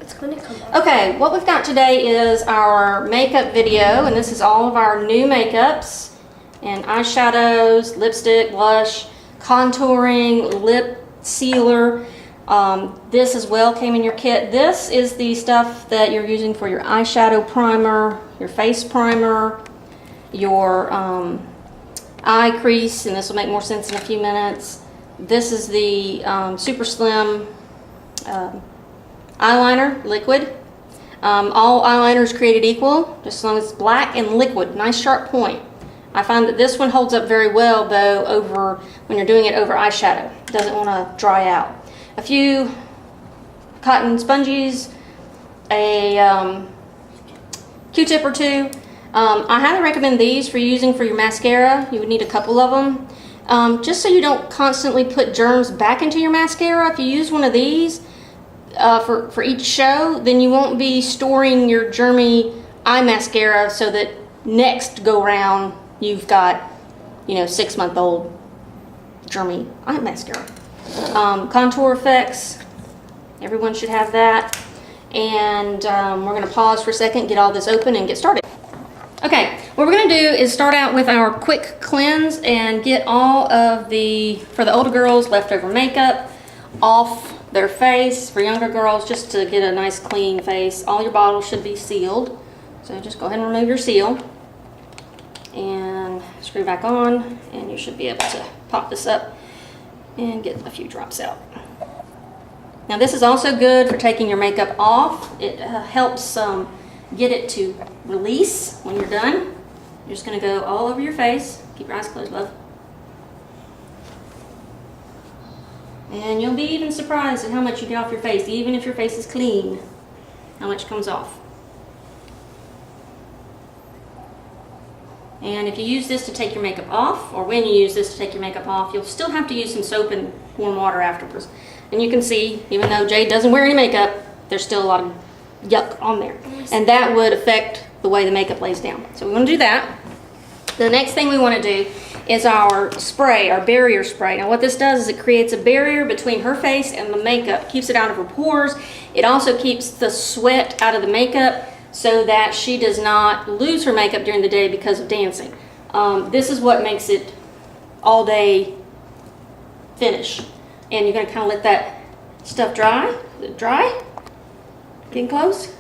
It's going to come off. Okay, what we've got today is our makeup video, and this is all of our new makeups and eyeshadows, lipstick, blush, contouring, lip sealer. This as well came in your kit. This is the stuff that you're using for your eyeshadow primer, your face primer, your eye crease, and this will make more sense in a few minutes. This is the super slim eyeliner liquid. All eyeliners created equal, just as long as it's black and liquid, nice sharp point. I find that this one holds up very well though over when you're doing it over eyeshadow. It doesn't want to dry out. A few cotton sponges, a Q-tip or two. I highly recommend these for using for your mascara. You would need a couple of them. Just so you don't constantly put germs back into your mascara. If you use one of these for each show, then you won't be storing your germy eye mascara so that next go round you've got, 6-month-old germy eye mascara. Contour effects, everyone should have that. And we're going to pause for a second, get all this open, and get started. Okay, what we're going to do is start out with our quick cleanse and get all of the, for the older girls, leftover makeup off their face. For younger girls, just to get a nice clean face. All your bottles should be sealed. So just go ahead and remove your seal and screw back on, and you should be able to pop this up and get a few drops out. Now this is also good for taking your makeup off. It helps get it to release when you're done. You're just going to go all over your face. Keep your eyes closed, love. And you'll be even surprised at how much you get off your face, even if your face is clean, how much comes off. And if you use this to take your makeup off, or when you use this to take your makeup off, you'll still have to use some soap and warm water afterwards. And you can see, even though Jade doesn't wear any makeup, there's still a lot of yuck on there. And that would affect the way the makeup lays down. So we want to do that. The next thing we want to do is our spray, our barrier spray. Now what this does is it creates a barrier between her face and the makeup, keeps it out of her pores. It also keeps the sweat out of the makeup so that she does not lose her makeup during the day because of dancing. This is what makes it all day finish. And you're going to kind of let that stuff dry. Is it dry? Getting close?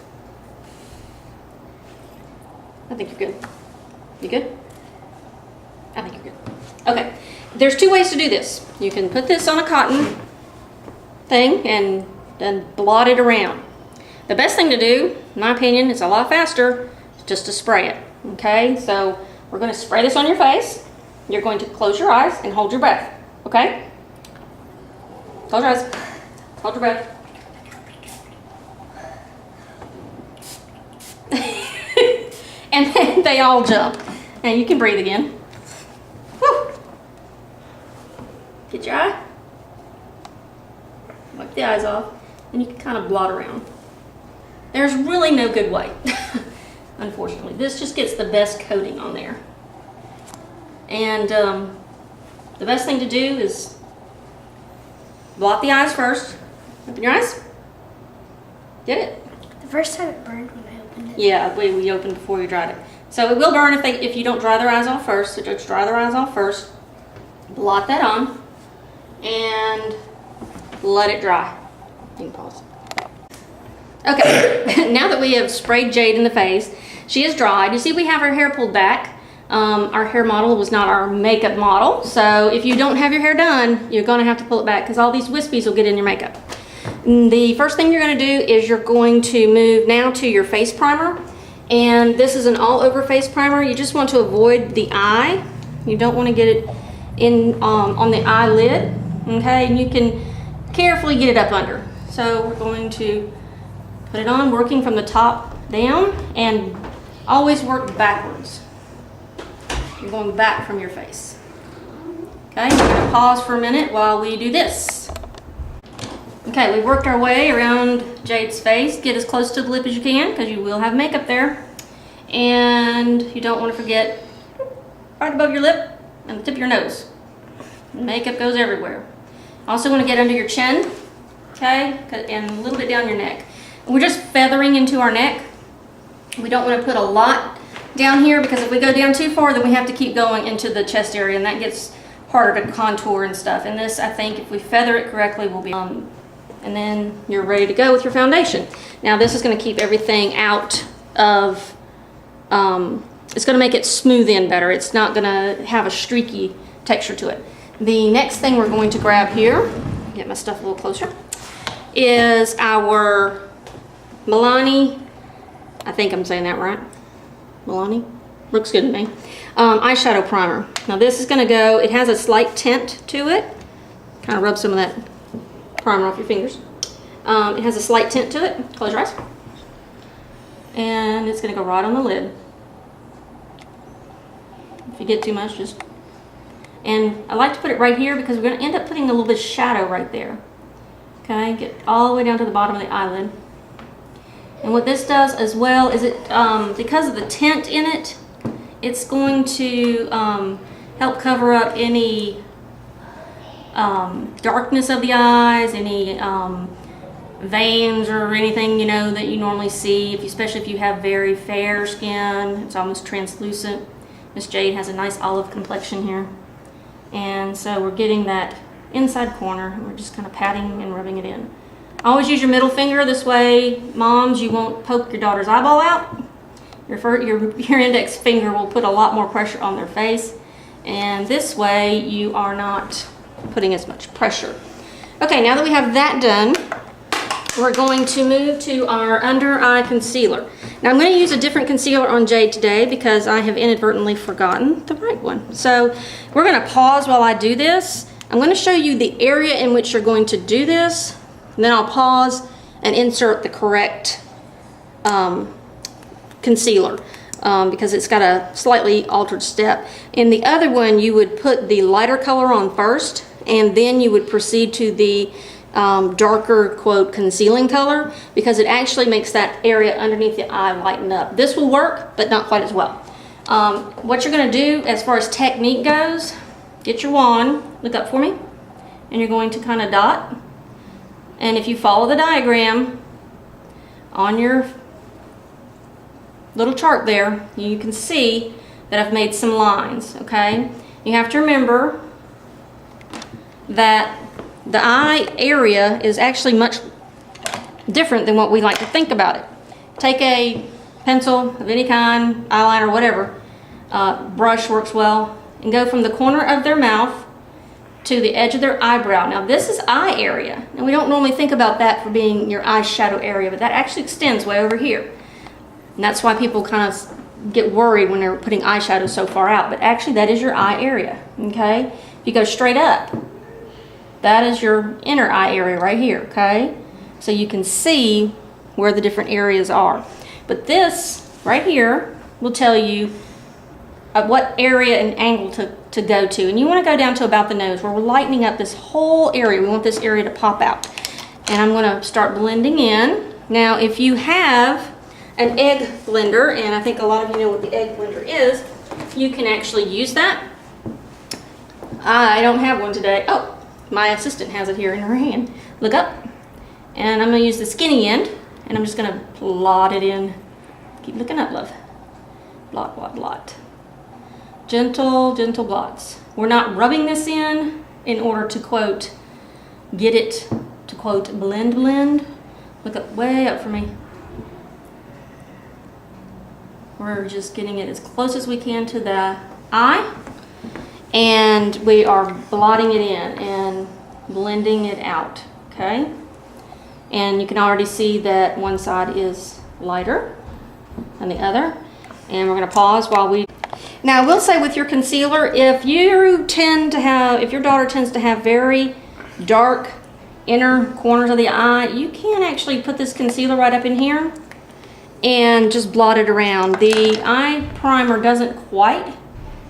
I think you're good. You good? I think you're good. Okay, there's two ways to do this. You can put this on a cotton thing and then blot it around. The best thing to do, in my opinion, it's a lot faster, just to spray it. Okay, so we're going to spray this on your face. You're going to close your eyes and hold your breath. Okay? Close your eyes. Hold your breath. And then they all jump. And you can breathe again. Woo. Get your eye. Wipe the eyes off. And you can kind of blot around. There's really no good way, unfortunately. This just gets the best coating on there. And the best thing to do is blot the eyes first. Open your eyes. Get it? The first time it burned when I opened it. Yeah, we opened before you dried it. So it will burn if you don't dry their eyes off first. So just dry their eyes off first. Blot that on. And let it dry. You can pause. Okay, now that we have sprayed Jade in the face, she is dried. You see we have her hair pulled back. Our hair model was not our makeup model. So if you don't have your hair done, you're going to have to pull it back because all these wispies will get in your makeup. The first thing you're going to do is you're going to move now to your face primer. And this is an all-over face primer. You just want to avoid the eye. You don't want to get it in on the eyelid. Okay, and you can carefully get it up under. So we're going to put it on, working from the top down, and always work backwards. You're going back from your face. Okay, we're going to pause for a minute while we do this. Okay, we've worked our way around Jade's face. Get as close to the lip as you can because you will have makeup there. And you don't want to forget right above your lip and the tip of your nose. Makeup goes everywhere. Also want to get under your chin, okay, and a little bit down your neck. We're just feathering into our neck. We don't want to put a lot down here because if we go down too far, then we have to keep going into the chest area, and that gets harder to contour and stuff. And this, I think, if we feather it correctly, will be, and then you're ready to go with your foundation. Now this is going to keep everything out of, it's going to make it smooth in better. It's not going to have a streaky texture to it. The next thing we're going to grab here, get my stuff a little closer, is our Milani, I think I'm saying that right, Milani, looks good to me, eyeshadow primer. Now this is going to go, it has a slight tint to it, kind of rub some of that primer off your fingers. It has a slight tint to it, close your eyes, and it's going to go right on the lid. If you get too much, just, and I like to put it right here because we're going to end up putting a little bit of shadow right there. Okay, get all the way down to the bottom of the eyelid. And what this does as well is it, because of the tint in it, it's going to help cover up any darkness of the eyes, any veins or anything, you know, that you normally see, especially if you have very fair skin. It's almost translucent. Miss Jade has a nice olive complexion here. And so we're getting that inside corner, and we're just kind of patting and rubbing it in. Always use your middle finger. This way, moms, you won't poke your daughter's eyeball out. Your index finger will put a lot more pressure on their face, and this way you are not putting as much pressure. Okay, now that we have that done, we're going to move to our under eye concealer. Now I'm going to use a different concealer on Jade today because I have inadvertently forgotten the right one. So we're going to pause while I do this. I'm going to show you the area in which you're going to do this, and then I'll pause and insert the correct concealer because it's got a slightly altered step. In the other one, you would put the lighter color on first, and then you would proceed to the darker, quote, concealing color, because it actually makes that area underneath the eye lighten up. This will work, but not quite as well. What you're going to do as far as technique goes, get your wand, look up for me, and you're going to kind of dot. And if you follow the diagram on your little chart there, you can see that I've made some lines, okay? You have to remember that the eye area is actually much different than what we like to think about it. Take a pencil of any kind, eyeliner, whatever, brush works well, and go from the corner of their mouth to the edge of their eyebrow. Now this is eye area, and we don't normally think about that for being your eyeshadow area, but that actually extends way over here. And that's why people kind of get worried when they're putting eyeshadow so far out, but actually that is your eye area, okay? If you go straight up, that is your inner eye area right here, okay? So you can see where the different areas are. But this right here will tell you what area and angle to go to. And you want to go down to about the nose, where we're lightening up this whole area. We want this area to pop out. And I'm going to start blending in. Now, if you have an egg blender, and I think a lot of you know what the egg blender is, you can actually use that. I don't have one today. Oh, my assistant has it here in her hand. Look up, and I'm going to use the skinny end, and I'm just going to blot it in. Keep looking up, love. Blot, blot, blot. Gentle, gentle blots. We're not rubbing this in order to, quote, get it to, quote, blend, blend. Look up, way up for me. We're just getting it as close as we can to the eye, and we are blotting it in and blending it out, okay? And you can already see that one side is lighter than the other. And we're going to pause while we... Now, I will say with your concealer, if your daughter tends to have very dark inner corners of the eye, you can actually put this concealer right up in here and just blot it around. The eye primer doesn't quite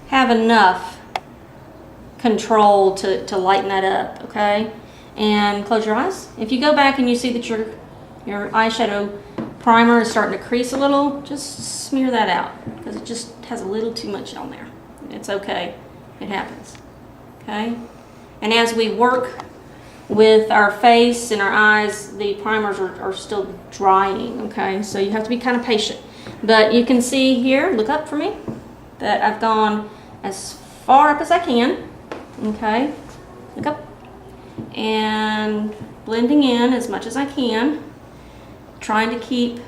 have enough control to lighten that up, okay? And close your eyes. If you go back and you see that your eyeshadow primer is starting to crease a little, just smear that out, because it just has a little too much on there. It's okay. It happens. Okay? And as we work with our face and our eyes, the primers are still drying, okay? So you have to be kind of patient. But you can see here, look up for me, that I've gone as far up as I can, okay? Look up. And blending in as much as I can, trying to keep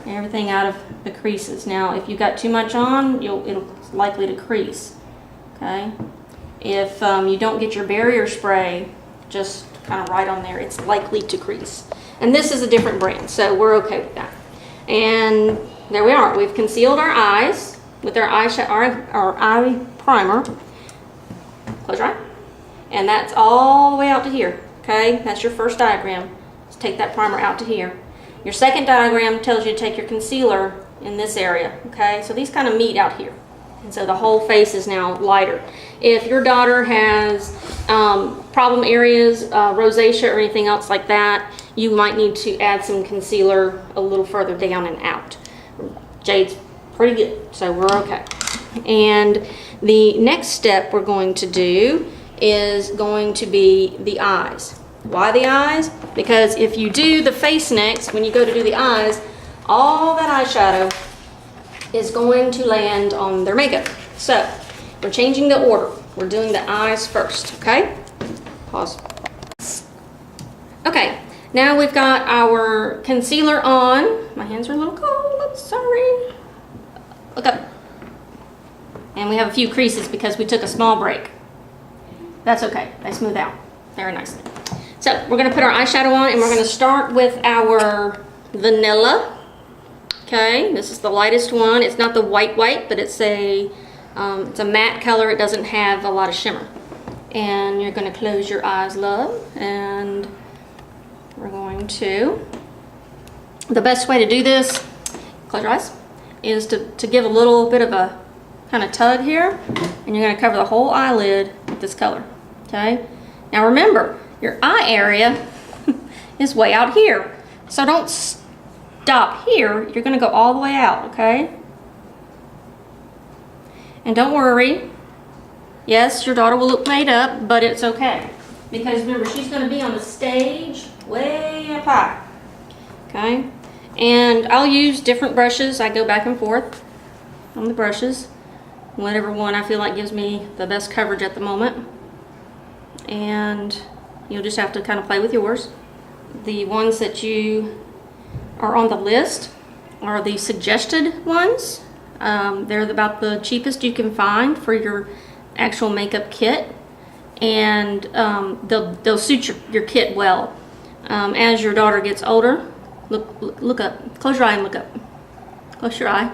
everything out of the creases. Now, if you've got too much on, it'll likely to crease, okay? If you don't get your barrier spray just kind of right on there, it's likely to crease. And this is a different brand, so we're okay with that. And there we are. We've concealed our eyes with our eye primer. Close your eye. And that's all the way out to here, okay? That's your first diagram. Let's take that primer out to here. Your second diagram tells you to take your concealer in this area, okay? So these kind of meet out here. And so the whole face is now lighter. If your daughter has problem areas, rosacea or anything else like that, you might need to add some concealer a little further down and out. Jade's pretty good, so we're okay. And the next step we're going to do is going to be the eyes. Why the eyes? Because if you do the face next, when you go to do the eyes, all that eyeshadow is going to land on their makeup. So we're changing the order. We're doing the eyes first, okay? Pause. Okay, now we've got our concealer on. My hands are a little cold, I'm sorry. Look up. And we have a few creases because we took a small break. That's okay, they smooth out very nicely. So we're gonna put our eyeshadow on and we're gonna start with our vanilla. Okay, this is the lightest one. It's not the white, but it's a matte color. It doesn't have a lot of shimmer. And you're gonna close your eyes, love, and we're going to, the best way to do this, close your eyes, is to give a little bit of a kind of tug here, and you're gonna cover the whole eyelid with this color, okay? Now remember, your eye area is way out here, so don't stop here. You're gonna go all the way out, okay? And don't worry, yes, your daughter will look made up, but it's okay. Because remember, she's gonna be on the stage way up high, okay? And I'll use different brushes. I go back and forth on the brushes. Whatever one I feel like gives me the best coverage at the moment. And you'll just have to kind of play with yours. The ones that you are on the list are the suggested ones. They're about the cheapest you can find for your actual makeup kit. And they'll suit your kit well. As your daughter gets older, look up. Close your eye and look up. Close your eye.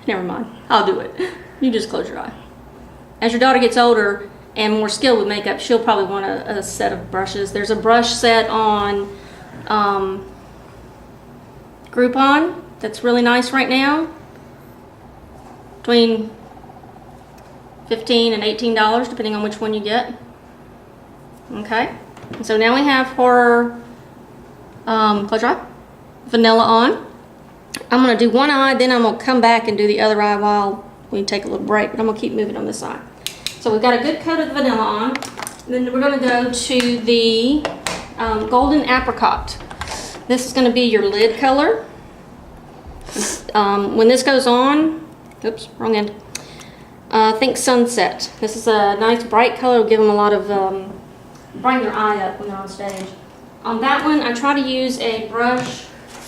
Never mind. I'll do it. You just close your eye. As your daughter gets older and more skilled with makeup, she'll probably want a set of brushes. There's a brush set on Groupon that's really nice right now. Between $15 and $18, depending on which one you get. Okay. And so now we have her close your eye, vanilla on. I'm going to do one eye, then I'm going to come back and do the other eye while we take a little break, but I'm going to keep moving on this side. So we've got a good coat of the vanilla on. Then we're going to go to the golden apricot. This is going to be your lid color. When this goes on, oops, wrong end. Think sunset. This is a nice bright color. It'll give them a lot of, brighten their eye up when they're on stage. On that one, I try to use a brush.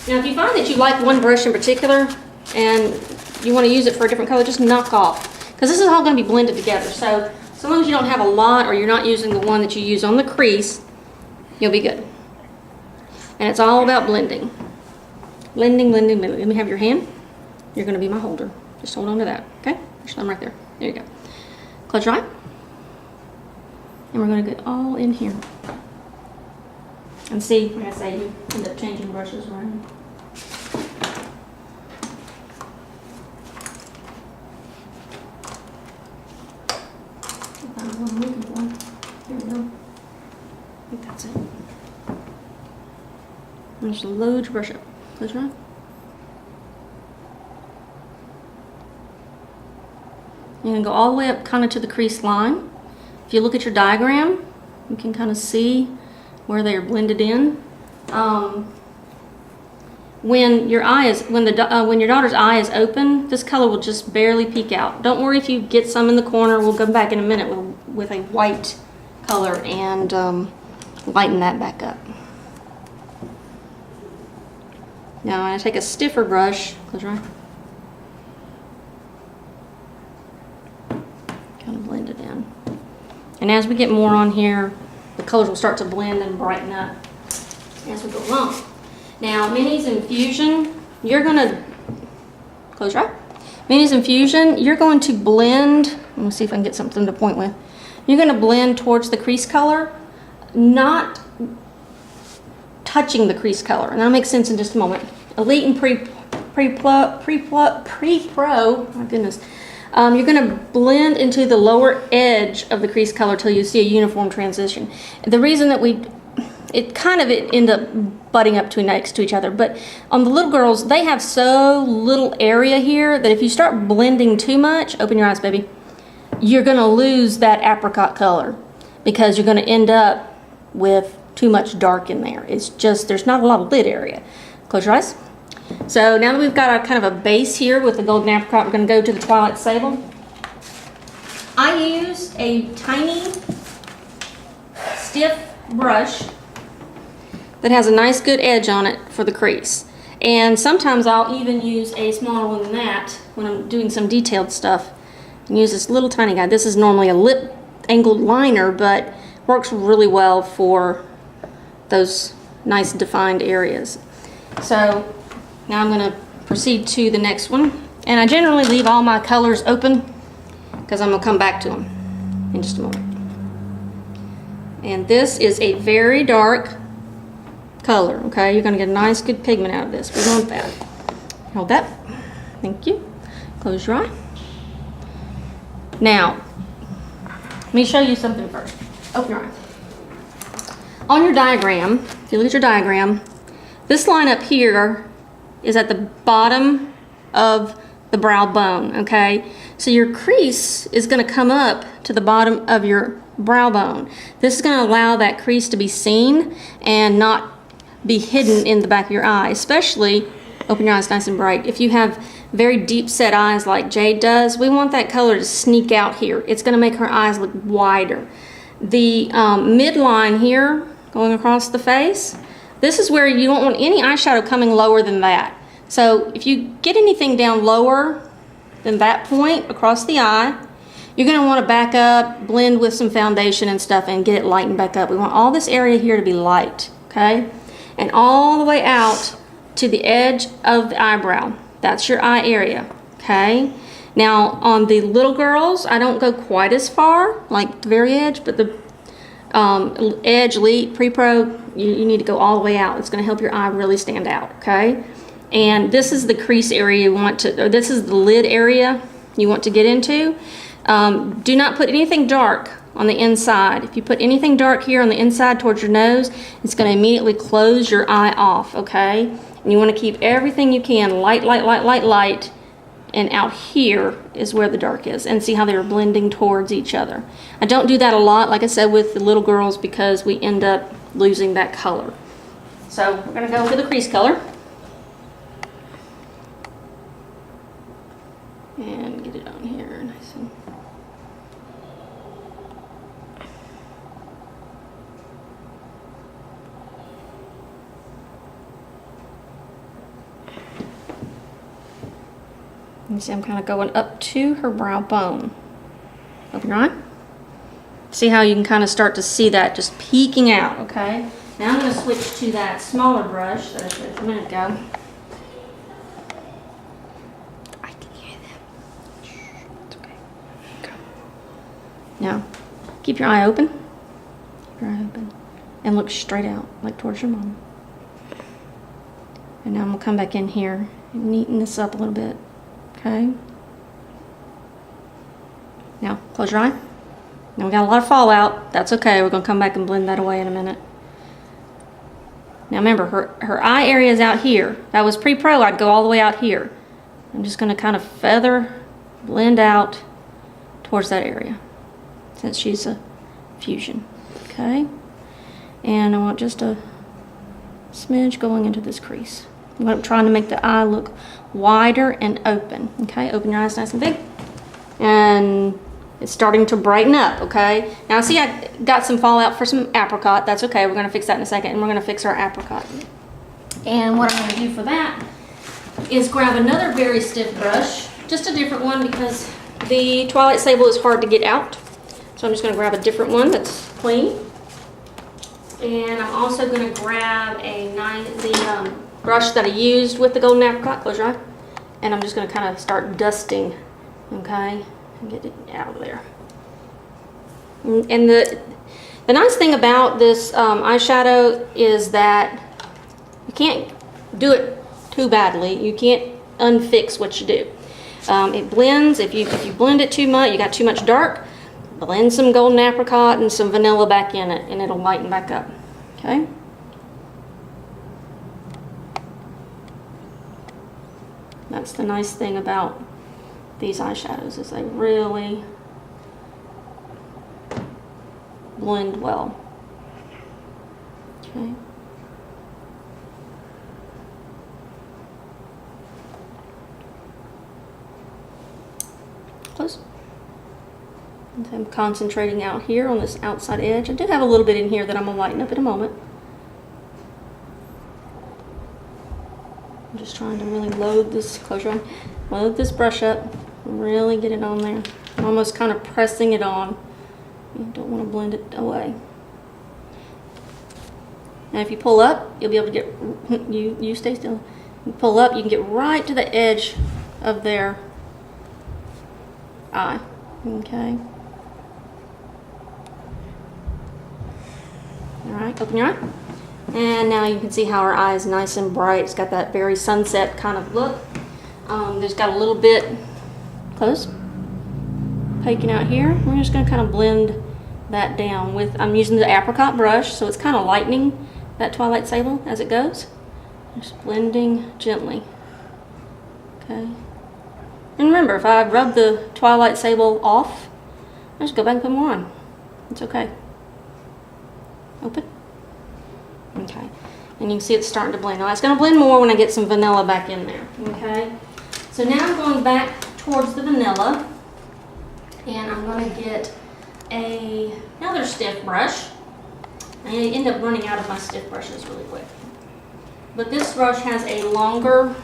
Now, if you find that you like one brush in particular and you want to use it for a different color, just knock off. Because this is all going to be blended together. So long as you don't have a lot or you're not using the one that you use on the crease, you'll be good. And it's all about blending. Blending, blending, blending. Let me have your hand. You're going to be my holder. Just hold on to that, okay? There's some right there. There you go. Close your eye. And we're going to get all in here. And see, like I say, you end up changing brushes around. That's what I'm looking for. Here we go. I think that's it. And just load your brush up. Close your eye. You're going to go all the way up kind of to the crease line. if you look at your diagram, you can kind of see where they are blended in. When your daughter's eye is open, this color will just barely peek out. Don't worry if you get some in the corner. We'll come back in a minute with a white color and lighten that back up. Now I take a stiffer brush, close your eye, kind of blend it in. And as we get more on here, the colors will start to blend and brighten up as we go along. Now, Minnie's Infusion, you're gonna, close your eye. Minnie's Infusion, you're going to blend, let me see if I can get something to point with. You're gonna blend towards the crease color, not touching the crease color. And that'll make sense in just a moment. Elite and Pre-Pro, my goodness. You're gonna blend into the lower edge of the crease color till you see a uniform transition. The reason that it end up butting up next to each other, but on the little girls, they have so little area here that if you start blending too much, open your eyes, baby, you're gonna lose that apricot color because you're gonna end up with too much dark in there. It's just, there's not a lot of lid area. Close your eyes. So now that we've got our kind of a base here with the golden apricot, we're gonna go to the Twilight Sable. I used a tiny, stiff brush that has a nice good edge on it for the crease. And sometimes I'll even use a smaller one than that when I'm doing some detailed stuff. And use this little tiny guy. This is normally a lip angled liner, but works really well for those nice defined areas. So now I'm gonna proceed to the next one. And I generally leave all my colors open because I'm gonna come back to them in just a moment. And this is a very dark color, okay? You're gonna get a nice good pigment out of this. We want that. Hold that. Thank you. Close your eye. Now, let me show you something first. Open your eye. On your diagram, if you look at your diagram, this line up here is at the bottom of the brow bone, okay? So your crease is gonna come up to the bottom of your brow bone. This is gonna allow that crease to be seen and not be hidden in the back of your eye, especially, open your eyes nice and bright, if you have very deep set eyes like Jade does, we want that color to sneak out here. It's gonna make her eyes look wider. The midline here, going across the face, this is where you don't want any eyeshadow coming lower than that. So if you get anything down lower than that point across the eye, you're gonna wanna back up, blend with some foundation and stuff and get it lightened back up. We want all this area here to be light, okay? And all the way out to the edge of the eyebrow. That's your eye area, okay? Now on the little girls, I don't go quite as far, like the very edge, but the edge, elite, pre-pro, you need to go all the way out. It's gonna help your eye really stand out, okay? And this is the crease area you want to, or this is the lid area you want to get into. Do not put anything dark on the inside. If you put anything dark here on the inside towards your nose, it's going to immediately close your eye off, okay? And you want to keep everything you can light, light, light, light, light, and out here is where the dark is. And see how they're blending towards each other. I don't do that a lot, like I said, with the little girls because we end up losing that color. So we're going to go for the crease color. And get it on here nice and... You see I'm kind of going up to her brow bone. Open your eye. See how you can kind of start to see that just peeking out, okay? Now I'm going to switch to that smaller brush that I showed a minute ago. I can hear them. Shh, it's okay. Go. Now, keep your eye open. Keep your eye open. And look straight out, like towards your mom. And now I'm going to come back in here and neaten this up a little bit. Okay. Now, close your eye. Now we got a lot of fallout. That's okay. We're going to come back and blend that away in a minute. Now remember, her eye area is out here. That was pre-pro. I'd go all the way out here. I'm just going to kind of feather, blend out towards that area. Since she's a fusion. Okay, and I want just a smidge going into this crease. I'm trying to make the eye look wider and open. Okay, open your eyes nice and big. And it's starting to brighten up, okay? Now see, I got some fallout for some apricot. That's okay, we're gonna fix that in a second, and we're gonna fix our apricot. And what I'm gonna do for that is grab another very stiff brush, just a different one because the Twilight Sable is hard to get out. So I'm just gonna grab a different one that's clean. And I'm also gonna grab the brush that I used with the golden apricot, close your eye. And I'm just gonna kind of start dusting, okay? And get it out of there. And the nice thing about this eyeshadow is that you can't do it too badly. You can't unfix what you do. It blends. If you blend it too much, you got too much dark, blend some golden apricot and some vanilla back in it, and it'll lighten back up. Okay. That's the nice thing about these eyeshadows, is they really blend well. Okay. Close. And I'm concentrating out here on this outside edge. I do have a little bit in here that I'm gonna lighten up in a moment. I'm just trying to really load this, close your eye, load this brush up, really get it on there. I'm almost kind of pressing it on. You don't want to blend it away. Now if you pull up, you'll be able to get, you stay still. You pull up, you can get right to the edge of their eye, okay? All right, open your eye. And now you can see how our eye is nice and bright. It's got that very sunset kind of look. There's got a little bit, close, poking out here. We're just gonna kind of blend that down with, I'm using the apricot brush, so it's kind of lightening that Twilight Sable as it goes. Just blending gently, okay? And remember, if I rub the Twilight Sable off, I just go back and put more on. It's okay. Open. Okay, and you can see it's starting to blend. Now it's going to blend more when I get some vanilla back in there, okay? So now I'm going back towards the vanilla, and I'm going to get another stiff brush. I end up running out of my stiff brushes really quick. But this brush has a longer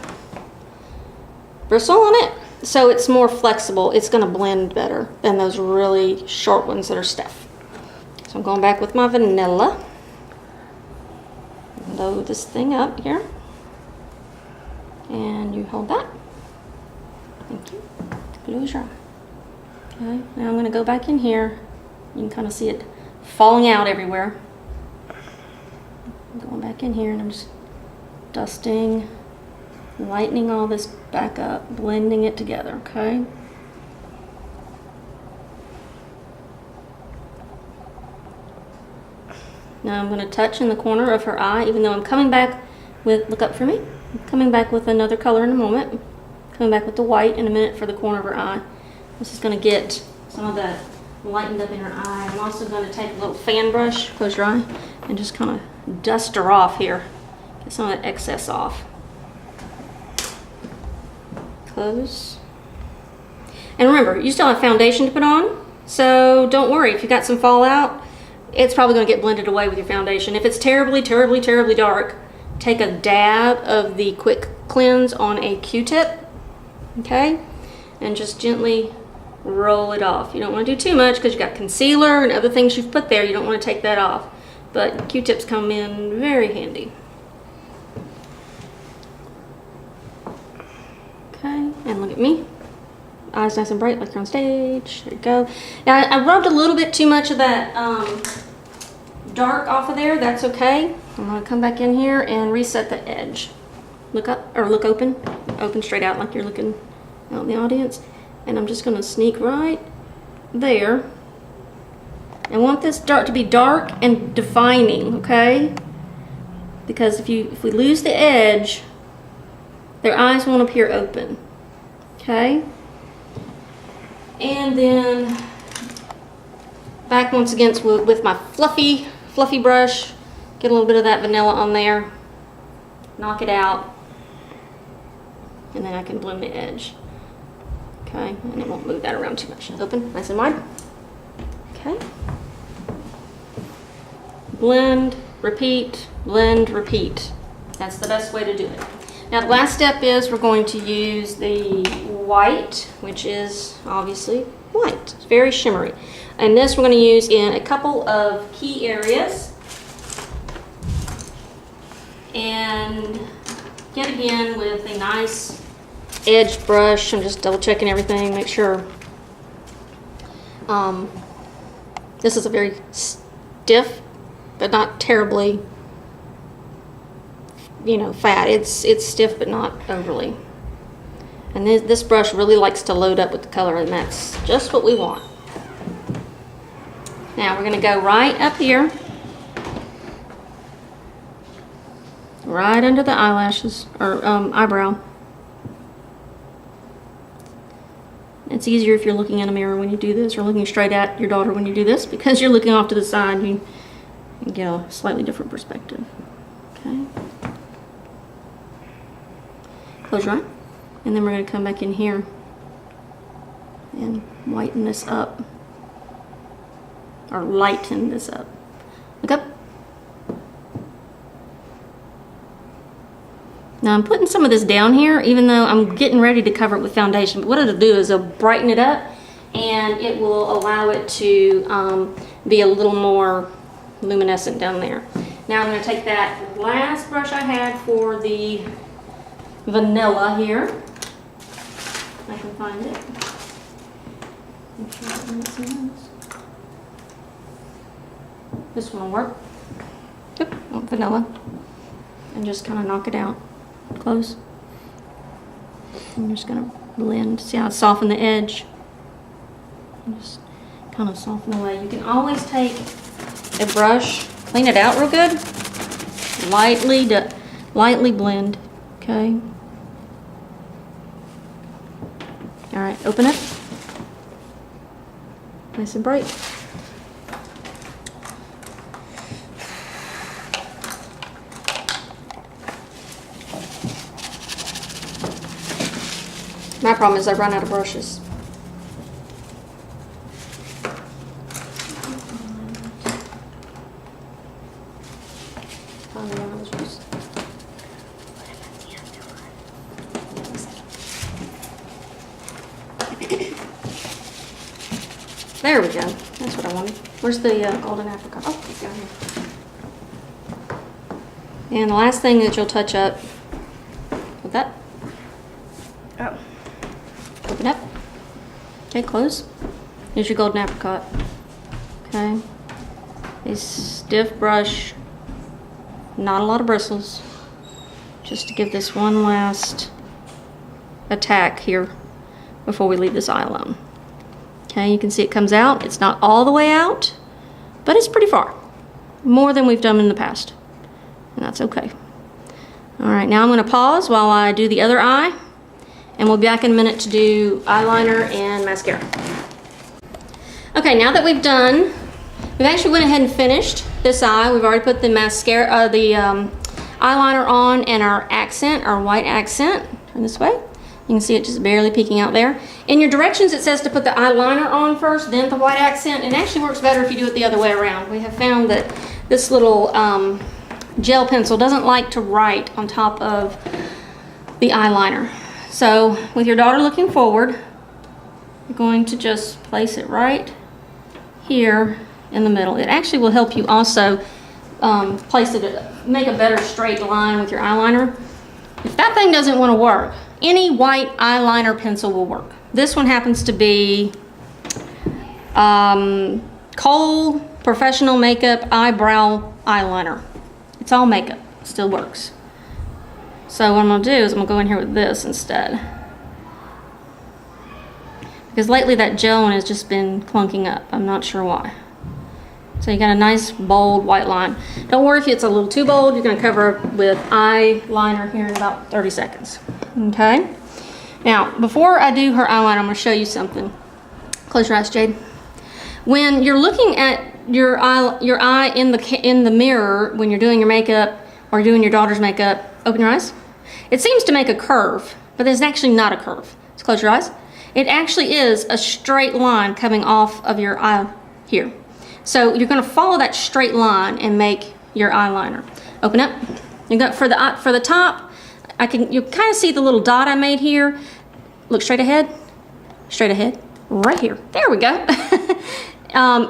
bristle on it, so it's more flexible. It's going to blend better than those really short ones that are stiff. So I'm going back with my vanilla. Load this thing up here, and you hold that. Thank you. Close your eye. Okay, now I'm going to go back in here. You can kind of see it falling out everywhere. I'm going back in here, and I'm just dusting, lightening all this back up, blending it together, okay? Now I'm going to touch in the corner of her eye, even though I'm coming back with, look up for me, I'm coming back with another color in a moment. Coming back with the white in a minute for the corner of her eye. This is going to get some of that lightened up in her eye. I'm also going to take a little fan brush, close your eye, and just kind of dust her off here. Get some of that excess off. Close. And remember, you still have foundation to put on, so don't worry if you got some fallout. It's probably going to get blended away with your foundation. If it's terribly, terribly, terribly dark, take a dab of the Quick Cleanse on a Q-tip, okay? And just gently roll it off. You don't want to do too much because you've got concealer and other things you've put there. You don't want to take that off. But Q-tips come in very handy. Okay, and look at me. Eyes nice and bright like you're on stage. There you go. Now I rubbed a little bit too much of that dark off of there. That's okay. I'm going to come back in here and reset the edge. Look up, or look open. Open straight out like you're looking out in the audience. And I'm just going to sneak right there. I want this dark to be dark and defining, okay? Because if we lose the edge, their eyes won't appear open. Okay? And then Back once again with my fluffy brush. Get a little bit of that vanilla on there. Knock it out. And then I can blend the edge. Okay, and it won't move that around too much. Open, nice and wide. Okay. Blend, repeat, blend, repeat. That's the best way to do it. Now the last step is we're going to use the white, which is obviously white. It's very shimmery. And this we're going to use in a couple of key areas. And yet again with a nice edge brush. I'm just double checking everything, make sure. This is a very stiff, but not terribly, fat. It's stiff, but not overly. And this brush really likes to load up with the color, and that's just what we want. Now we're going to go right up here, right under the eyelashes, or eyebrow. It's easier if you're looking in a mirror when you do this, or looking straight at your daughter when you do this, because you're looking off to the side, you get a slightly different perspective. Okay. Close your eye. And then we're going to come back in here and whiten this up, or lighten this up. Look up. Now I'm putting some of this down here, even though I'm getting ready to cover it with foundation. But what it'll do is it'll brighten it up, and it will allow it to be a little more luminescent down there. Now I'm going to take that last brush I had for the vanilla here. If I can find it. Make sure that one is this one will work. Yep, vanilla. And just kind of knock it out. Close. I'm just going to blend. See how I soften the edge? Just kind of soften away. You can always take a brush, clean it out real good, lightly blend. Okay. All right, open it. Nice and bright. My problem is I run out of brushes. There we go. That's what I wanted. Where's the golden apricot? Oh, it's down here. And the last thing that you'll touch up with that. Oh. Open up. Okay, close. Here's your golden apricot. Okay. A stiff brush. Not a lot of bristles. Just to give this one last attack here before we leave this eye alone. Okay, you can see it comes out. It's not all the way out, but it's pretty far. More than we've done in the past. And that's okay. All right, now I'm going to pause while I do the other eye. And we'll be back in a minute to do eyeliner and mascara. Okay, now that we've actually went ahead and finished this eye. We've already put the mascara, the eyeliner on, and our accent, our white accent. Turn this way. You can see it just barely peeking out there. In your directions, it says to put the eyeliner on first, then the white accent. It actually works better if you do it the other way around. We have found that this little gel pencil doesn't like to write on top of the eyeliner. So with your daughter looking forward, you're going to just place it right here in the middle. It actually will help you also place it, make a better straight line with your eyeliner. If that thing doesn't want to work, any white eyeliner pencil will work. This one happens to be Kohl Professional Makeup Eyebrow Eyeliner. It's all makeup, it still works. So what I'm going to do is I'm going to go in here with this instead. Because lately that gel one has just been clunking up. I'm not sure why. So you got a nice bold white line. Don't worry if it's a little too bold. You're going to cover it with eyeliner here in about 30 seconds. Okay? Now, before I do her eyeliner, I'm going to show you something. Close your eyes, Jade. When you're looking at your eye in the mirror when you're doing your makeup or doing your daughter's makeup, open your eyes. It seems to make a curve, but it's actually not a curve. Let's close your eyes. It actually is a straight line coming off of your eye here. So you're going to follow that straight line and make your eyeliner. Open up. You got for the top. You kind of see the little dot I made here. Look straight ahead. Straight ahead. Right here. There we go.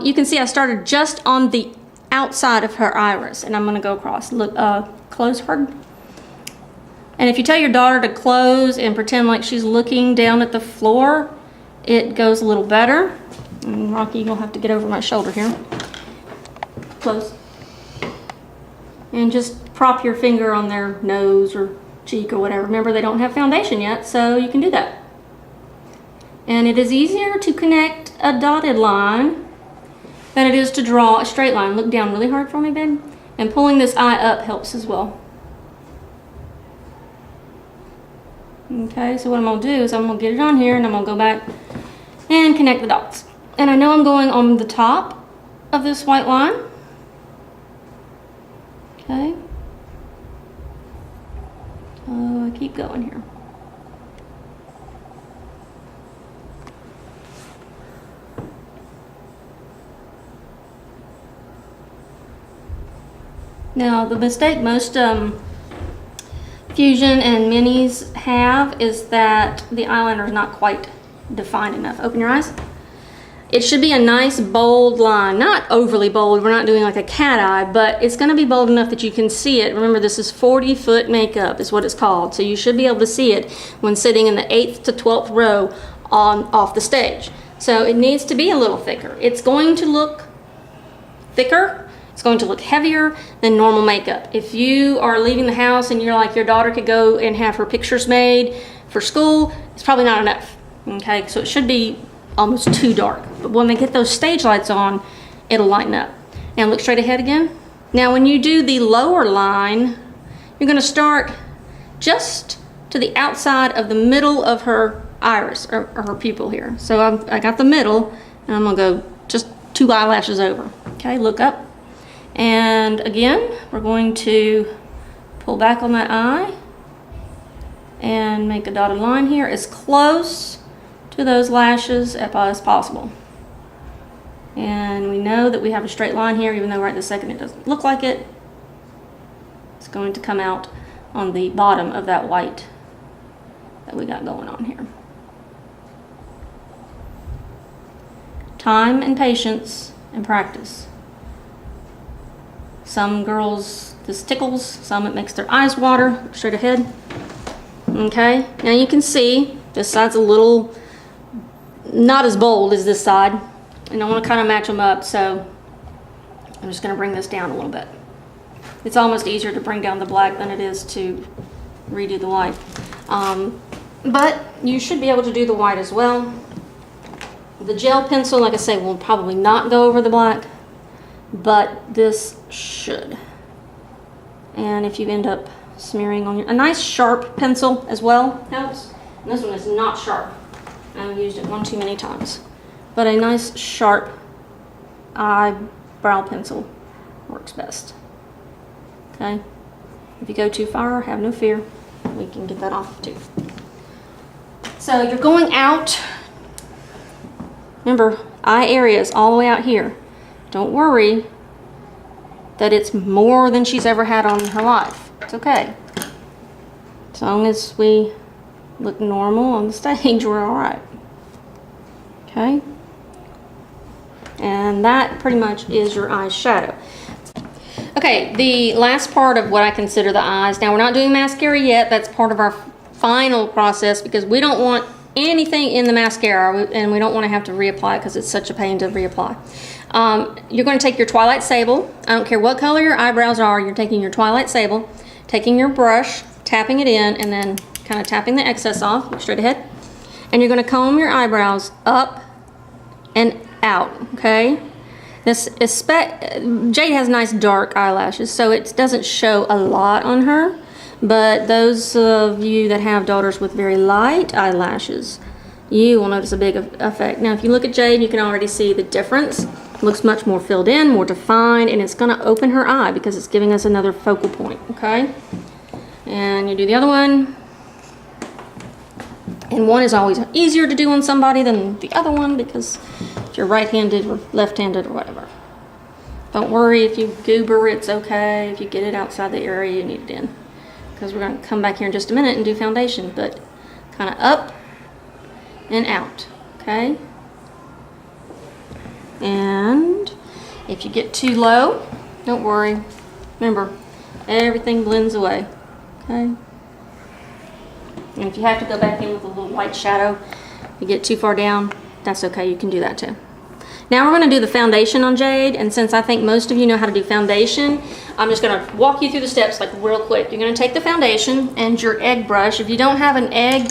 You can see I started just on the outside of her iris, and I'm going to go across. Look, close hard. And if you tell your daughter to close and pretend like she's looking down at the floor, it goes a little better. And Rocky, you'll have to get over my shoulder here. Close. And just prop your finger on their nose or cheek or whatever. Remember, they don't have foundation yet, so you can do that. And it is easier to connect a dotted line than it is to draw a straight line. Look down really hard for me, babe. And pulling this eye up helps as well. Okay, so what I'm going to do is I'm going to get it on here and I'm going to go back and connect the dots. And I know I'm going on the top of this white line. Okay. I keep going here. Now, the mistake most Fusion and minis have is that the eyeliner is not quite defined enough. Open your eyes. It should be a nice bold line, not overly bold. We're not doing like a cat eye, but it's going to be bold enough that you can see it. Remember, this is 40-foot makeup is what it's called, so you should be able to see it when sitting in the 8th to 12th row off the stage. So it needs to be a little thicker. It's going to look thicker. It's going to look heavier than normal makeup. If you are leaving the house and you're like your daughter could go and have her pictures made for school, it's probably not enough. Okay, so it should be almost too dark. But when they get those stage lights on, it'll lighten up. Now look straight ahead again. Now when you do the lower line, you're going to start just to the outside of the middle of her iris or her pupil here. So I got the middle, and I'm going to go just 2 eyelashes over. Okay, look up. And again, we're going to pull back on that eye and make a dotted line here as close to those lashes as possible. And we know that we have a straight line here, even though right this second it doesn't look like it. It's going to come out on the bottom of that white that we got going on here. Time and patience and practice. Some girls this tickles, some it makes their eyes water. Straight ahead. Okay, now you can see this side's a little not as bold as this side, and I want to kind of match them up, so I'm just going to bring this down a little bit. It's almost easier to bring down the black than it is to redo the white, but you should be able to do the white as well. The gel pencil, like I say, will probably not go over the black, but this should. And if you end up smearing on a nice sharp pencil as well helps. And this one is not sharp. I've used it one too many times. But a nice sharp eyebrow pencil works best. Okay? If you go too far, have no fear. We can get that off too. So you're going out. Remember, eye area is all the way out here. Don't worry that it's more than she's ever had on her life. It's okay. As long as we look normal on the stage, we're all right. Okay? And that pretty much is your eye shadow. Okay, the last part of what I consider the eyes. Now, we're not doing mascara yet. That's part of our final process because we don't want anything in the mascara, and we don't want to have to reapply because it's such a pain to reapply. You're going to take your Twilight Sable. I don't care what color your eyebrows are. You're taking your Twilight Sable, taking your brush, tapping it in, and then kind of tapping the excess off. Look straight ahead. And you're going to comb your eyebrows up and out, okay? Jade has nice dark eyelashes, so it doesn't show a lot on her. But those of you that have daughters with very light eyelashes, you will notice a big effect. Now, if you look at Jade, you can already see the difference Looks much more filled in, more defined, and it's going to open her eye because it's giving us another focal point, okay? And you do the other one. And one is always easier to do on somebody than the other one because if you're right-handed or left-handed or whatever. Don't worry if you goober, it's okay. If you get it outside the area you need it in. Because we're going to come back here in just a minute and do foundation, but kind of up and out, okay? And if you get too low, don't worry. Remember, everything blends away, okay? And if you have to go back in with a little white shadow, you get too far down, that's okay, you can do that too. Now we're going to do the foundation on Jade, and since I think most of you know how to do foundation, I'm just going to walk you through the steps like real quick. You're going to take the foundation and your egg brush. If you don't have an egg,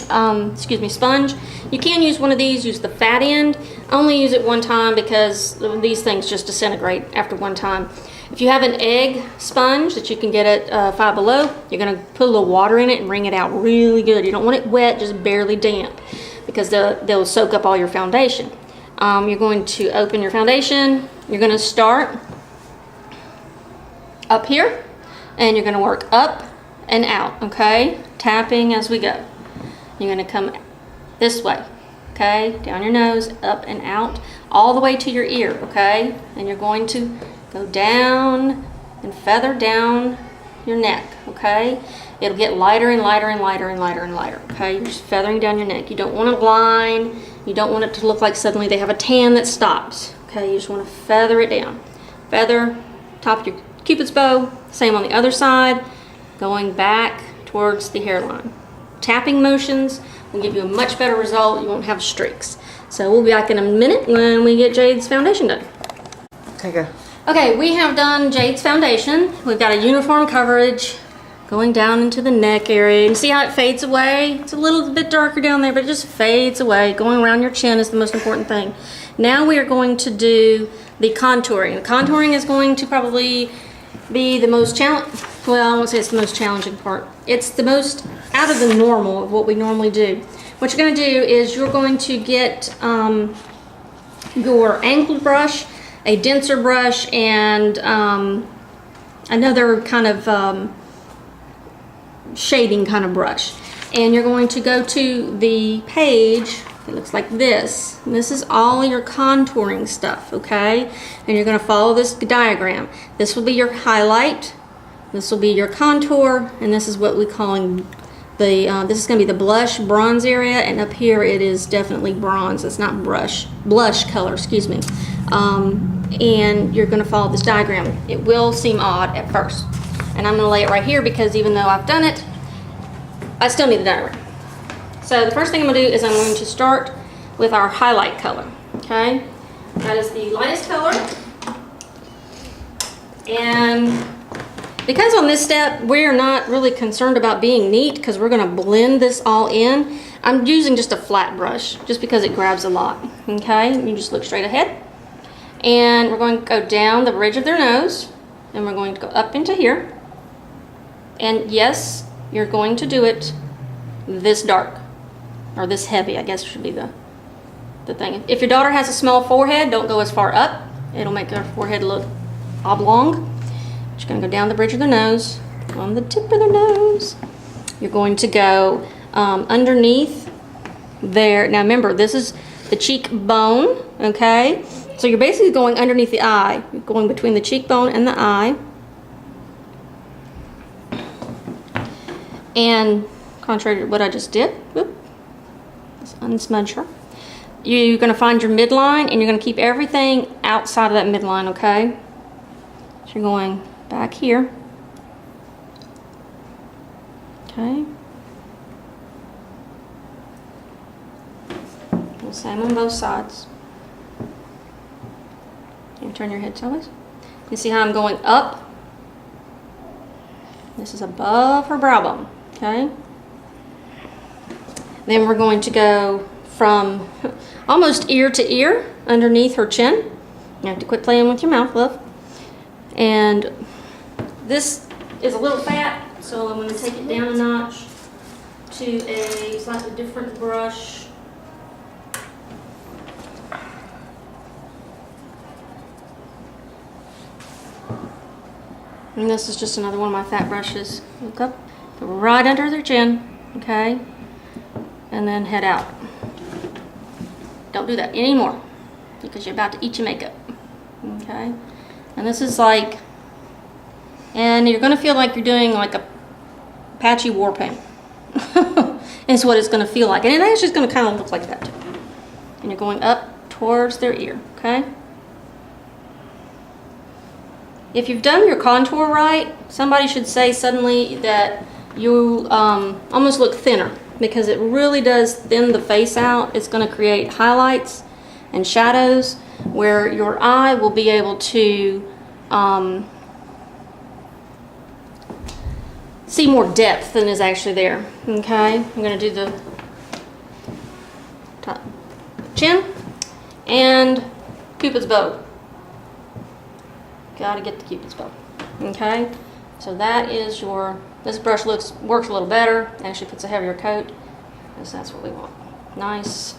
sponge, you can use one of these, use the fat end. Only use it one time because these things just disintegrate after one time. If you have an egg sponge that you can get at Five Below, you're going to put a little water in it and wring it out really good. You don't want it wet, just barely damp, because they'll soak up all your foundation. You're going to open your foundation. You're going to start up here, and you're going to work up and out, okay? Tapping as we go. You're going to come this way, okay? Down your nose, up and out, all the way to your ear, okay? And you're going to go down and feather down your neck, okay? It'll get lighter and lighter and lighter and lighter and lighter, okay? You're just feathering down your neck. You don't want a line. You don't want it to look like suddenly they have a tan that stops, okay? You just want to feather it down. Feather, top of your Cupid's bow, same on the other side, going back towards the hairline. Tapping motions will give you a much better result. You won't have streaks. So we'll be back in a minute when we get Jade's foundation done. Okay. Okay, we have done Jade's foundation. We've got a uniform coverage going down into the neck area. You see how it fades away? It's a little bit darker down there, but it just fades away. Going around your chin is the most important thing. Now we are going to do the contouring. The contouring is going to probably be the most challenging. Well, I won't say it's the most challenging part. It's the most out of the normal of what we normally do. What you're going to do is you're going to get your angled brush, a denser brush, and another kind of shading kind of brush. And you're going to go to the page. It looks like this. And this is all your contouring stuff, okay? And you're going to follow this diagram. This will be your highlight. This will be your contour, and this is what we're calling the. This is going to be the blush bronze area, and up here it is definitely bronze. It's not blush color. Excuse me. And you're going to follow this diagram. It will seem odd at first, and I'm going to lay it right here because even though I've done it, I still need the diagram. So the first thing I'm going to do is I'm going to start with our highlight color. Okay, that is the lightest color, and because on this step we're not really concerned about being neat because we're going to blend this all in, I'm using just a flat brush just because it grabs a lot. Okay, you just look straight ahead, and we're going to go down the bridge of their nose, and we're going to go up into here. And yes, you're going to do it this dark, or this heavy, I guess should be the thing. If your daughter has a small forehead, don't go as far up. It'll make her forehead look oblong. You're going to go down the bridge of their nose, on the tip of their nose. You're going to go underneath there. Now remember, this is the cheekbone, okay? So you're basically going underneath the eye. You're going between the cheekbone and the eye. And contrary to what I just did, whoop, let's unsmudge her. You're going to find your midline, and you're going to keep everything outside of that midline, okay? So you're going back here. Okay. The same on both sides. You turn your head sideways. You see how I'm going up? This is above her brow bone. Okay. Then we're going to go from almost ear to ear underneath her chin. You have to quit playing with your mouth, love. And this is a little fat, so I'm going to take it down a notch to a slightly different brush. And this is just another one of my fat brushes. Look up, go right under their chin, okay? And then head out. Don't do that anymore because you're about to eat your makeup, okay? And this is like, and you're gonna feel like you're doing like a patchy war paint. Is what it's gonna feel like. And it actually is gonna kind of look like that too. And you're going up towards their ear, okay? If you've done your contour right, somebody should say suddenly that you almost look thinner because it really does thin the face out. It's going to create highlights and shadows where your eye will be able to see more depth than is actually there. Okay, I'm going to do the top chin and Cupid's bow. Gotta get the Cupid's bow. Okay, so that is your, this brush works a little better, actually puts a heavier coat, because that's what we want. Nice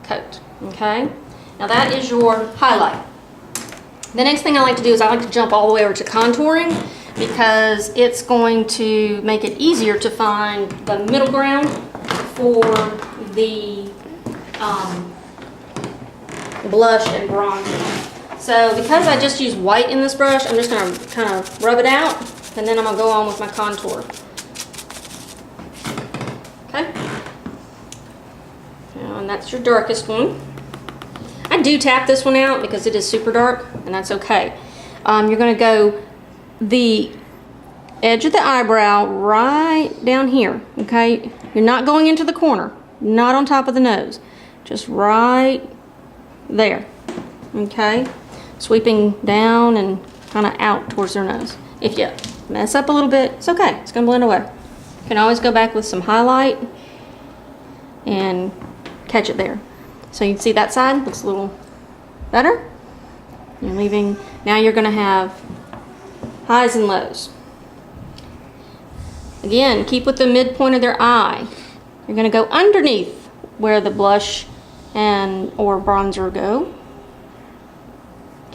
coat. Okay, now that is your highlight. The next thing I like to do is I like to jump all the way over to contouring because it's going to make it easier to find the middle ground for the blush and bronzer. So because I just use white in this brush, I'm just going to kind of rub it out, and then I'm going to go on with my contour. Okay? And that's your darkest one. I do tap this one out because it is super dark, and that's okay. You're going to go the edge of the eyebrow right down here, okay? You're not going into the corner, not on top of the nose, just right there, okay? Sweeping down and kind of out towards their nose. If you mess up a little bit, it's okay. It's going to blend away. You can always go back with some highlight and catch it there. So you can see that side looks a little better. You're leaving, now you're going to have highs and lows. Again, keep with the midpoint of their eye. You're going to go underneath where the blush and or bronzer go.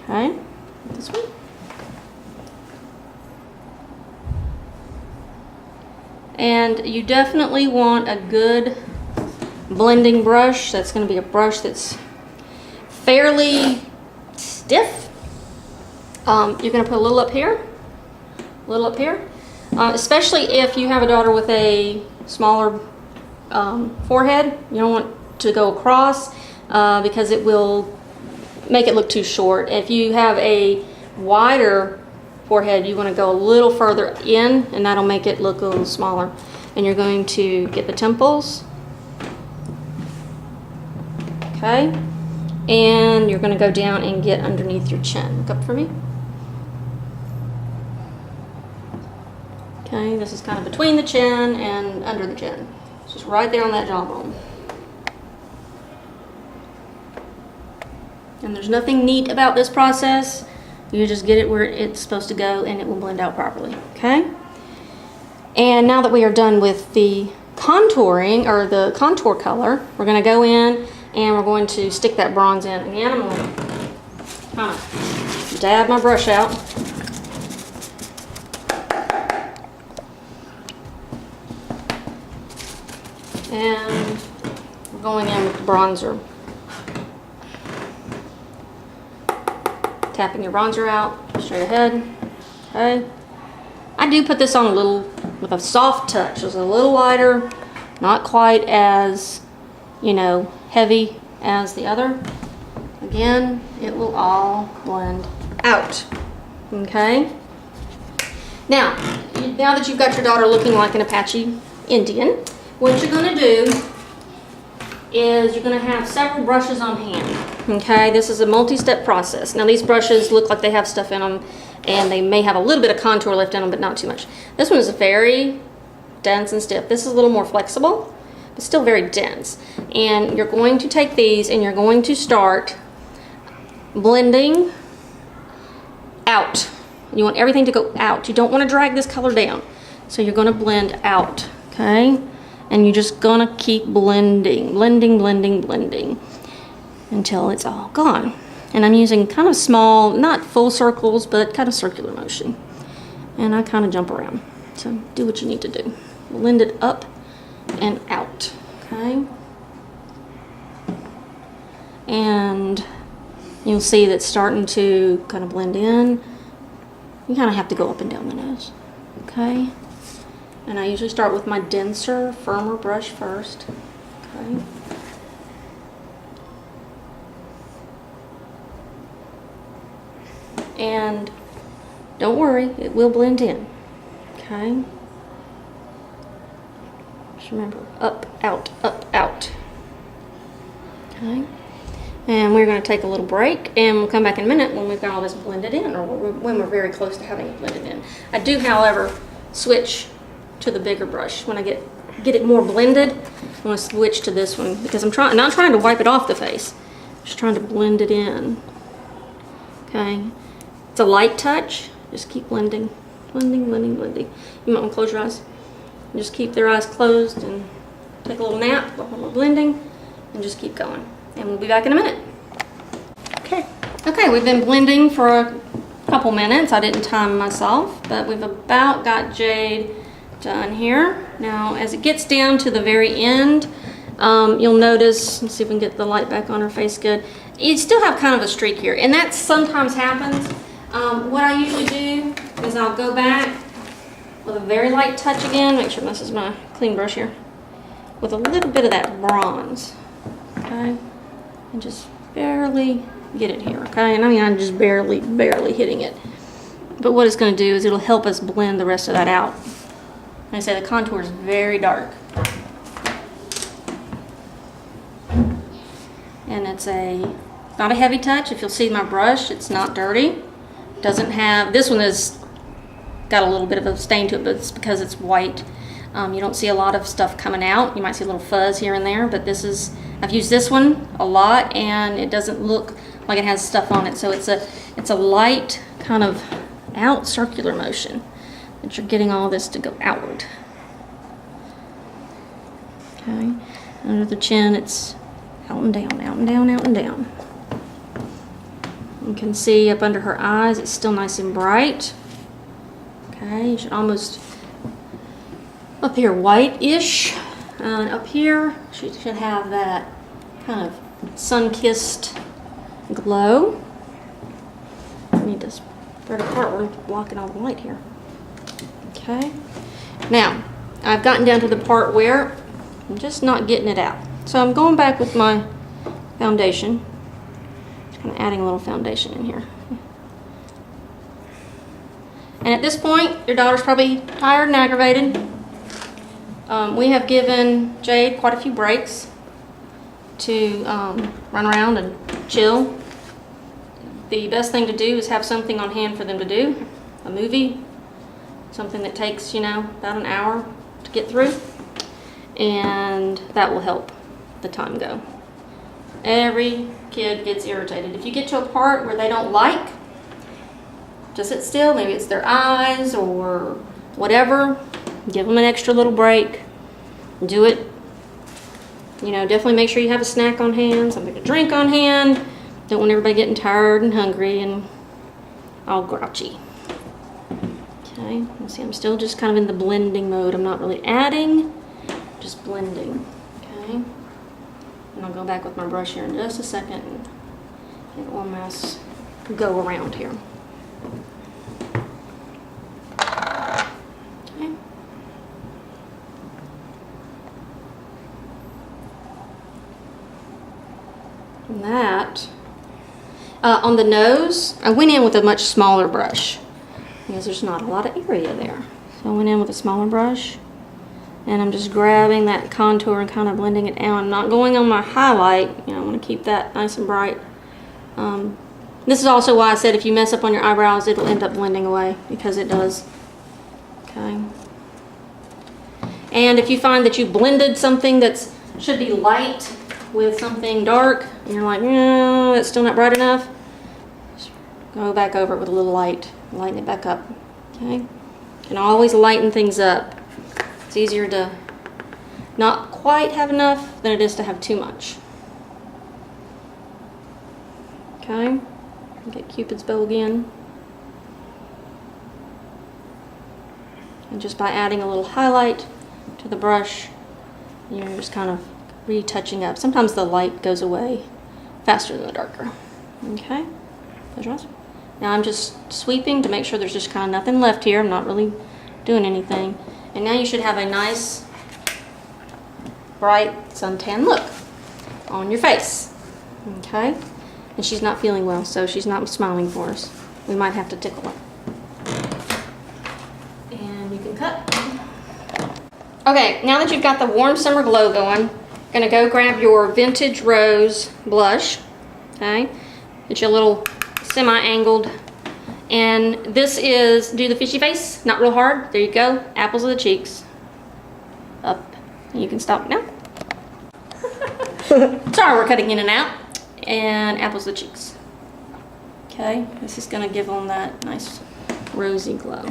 Okay, this one. And you definitely want a good blending brush. That's going to be a brush that's fairly stiff. You're going to put a little up here, a little up here. Especially if you have a daughter with a smaller forehead. You don't want to go across because it will make it look too short. If you have a wider forehead, you want to go a little further in, and that'll make it look a little smaller. And you're going to get the temples, okay, and you're going to go down and get underneath your chin. Look up for me. Okay, this is kind of between the chin and under the chin. It's just right there on that jawbone. And there's nothing neat about this process. You just get it where it's supposed to go and it will blend out properly, okay? And now that we are done with the contouring, or the contour color, we're gonna go in and we're going to stick that bronze in. Again, I'm gonna kind of dab my brush out. And we're going in with the bronzer. Tapping your bronzer out, straight ahead, okay? I do put this on a little, with a soft touch. It's a little lighter, not quite as, you know, heavy as the other. Again, it will all blend out, okay? Now that you've got your daughter looking like an Apache Indian, what you're gonna do is you're gonna have several brushes on hand, okay? This is a multi-step process. Now these brushes look like they have stuff in them and they may have a little bit of contour left in them, but not too much. This one is very dense and stiff. This is a little more flexible, but still very dense. And you're going to take these and you're going to start blending out. You want everything to go out. You don't want to drag this color down. So you're gonna blend out, okay? And you're just gonna keep blending, blending, blending, blending until it's all gone. And I'm using kind of small, not full circles, but kind of circular motion. And I kind of jump around. So do what you need to do. Blend it up and out, okay? And you'll see that's starting to kind of blend in. You kind of have to go up and down the nose, okay? And I usually start with my denser, firmer brush first, okay? And don't worry, it will blend in, okay? Just remember, up, out, okay? And we're going to take a little break, and we'll come back in a minute when we've got all this blended in, or when we're very close to having it blended in. I do, however, switch to the bigger brush. When I get it more blended, I want to switch to this one, because I'm not trying to wipe it off the face. I'm just trying to blend it in, okay? It's a light touch. Just keep blending, blending, blending, blending. You might want to close your eyes. Just keep their eyes closed and take a little nap while we're blending, and just keep going. And we'll be back in a minute. Okay, we've been blending for a couple minutes. I didn't time myself, but we've about got Jade done here. Now, as it gets down to the very end, you'll notice, let's see if we can get the light back on her face good. You still have kind of a streak here, and that sometimes happens. What I usually do is I'll go back with a very light touch again. Make sure this is my clean brush here. With a little bit of that bronze, okay? And just barely get it here, okay? And I mean, I'm just barely hitting it. But what it's going to do is it'll help us blend the rest of that out. Like I say, the contour is very dark. And it's not a heavy touch. If you'll see my brush, it's not dirty. Doesn't have, this one has got a little bit of a stain to it, but it's because it's white. You don't see a lot of stuff coming out. You might see a little fuzz here and there, but I've used this one a lot, and it doesn't look like it has stuff on it. So it's a light kind of out circular motion that you're getting all this to go outward. Okay, under the chin, it's out and down, out and down, out and down. You can see up under her eyes, it's still nice and bright. Okay, you should almost, up here, white-ish. And up here, she should have that kind of sun-kissed glow. I need to spread apart, we're blocking all the light here. Okay, now, I've gotten down to the part where I'm just not getting it out. So I'm going back with my foundation. Just kind of adding a little foundation in here. And at this point, your daughter's probably tired and aggravated. We have given Jade quite a few breaks to run around and chill. The best thing to do is have something on hand for them to do. A movie, something that takes, about an hour to get through. And that will help the time go. Every kid gets irritated. If you get to a part where they don't like, just sit still. Maybe it's their eyes or whatever. Give them an extra little break. Do it. Definitely make sure you have a snack on hand, something to drink on hand. Don't want everybody getting tired and hungry and all grouchy. Okay, you see I'm still just kind of in the blending mode. I'm not really adding, just blending. Okay, and I'll go back with my brush here in just a second and get one last go around here. Okay. And that, on the nose, I went in with a much smaller brush because there's not a lot of area there. So I went in with a smaller brush. And I'm just grabbing that contour and kind of blending it out. I'm not going on my highlight. I want to keep that nice and bright. This is also why I said if you mess up on your eyebrows, it'll end up blending away, because it does. Okay. And if you find that you blended something that should be light with something dark, and you're like, it's still not bright enough, just go back over it with a little light, lighten it back up. Okay. And always lighten things up. It's easier to not quite have enough than it is to have too much. Okay, get Cupid's bow again. And just by adding a little highlight to the brush, you're just kind of retouching up. Sometimes the light goes away faster than the darker. Okay, close your eyes. Now I'm just sweeping to make sure there's just kind of nothing left here. I'm not really doing anything. And now you should have a nice, bright suntan look on your face. Okay, and she's not feeling well, so she's not smiling for us. We might have to tickle her. And you can cut. Okay, now that you've got the warm summer glow going, gonna go grab your Vintage Rose blush. Okay, get your little semi-angled, and this is, do the fishy face, not real hard. There you go, apples of the cheeks. Up, and you can stop now. Sorry, we're cutting in and out. And apples of the cheeks. Okay, this is gonna give them that nice rosy glow.